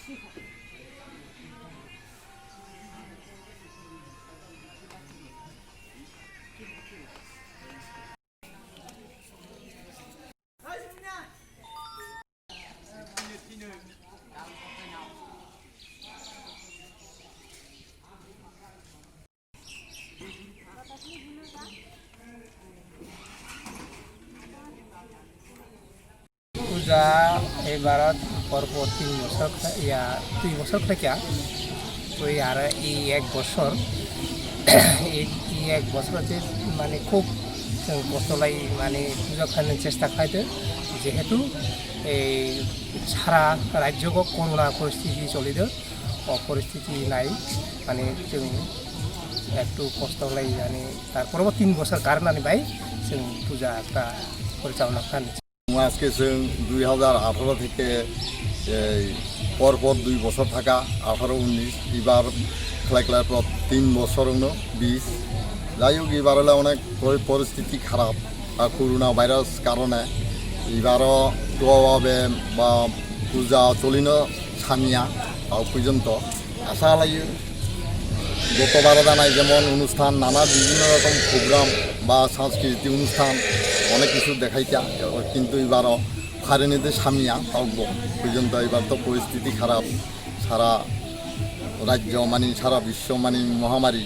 পূজা এবারত পরপর 3 বছর ইয়া 2 বছর থেকে তো আর এই 1 বছর এই 1 বছরতে মানে খুব কষ্টলাই মানে পূজা খাওয়ানোর চেষ্টা খাইতে যেহেতু এই সারা রাজ্যকে করোনা পরিস্থিতি চলিত পরিস্থিতি নাই মানে जों একটু কষ্টলাই মানে তারপরও 3 বছর কারণে ভাই जों পূজা একটা পরিচালনা খান আজকে जों 2018 থেকে পরপর 2 বছর থাকা 18-19 এবার খেলা পর 3 বছর 20 যাই হোক এবার হলে অনেক পরিস্থিতি খারাপ করোনা ভাইরাস কারণে এবারও তোভাবে বা পূজা চলিনো সামিয়া পর্যন্ত আশা লাগে গতবার জানাই যেমন অনুষ্ঠান নানা বিভিন্ন রকম প্রোগ্রাম বা সাংস্কৃতিক অনুষ্ঠান অনেক কিছু দেখাইতা কিন্তু এবারও ফারেনিতে সামিয়া তাও পর্যন্ত এবার তো পরিস্থিতি খারাপ সারা রাজ্য মানে সারা বিশ্ব মানে মহামারী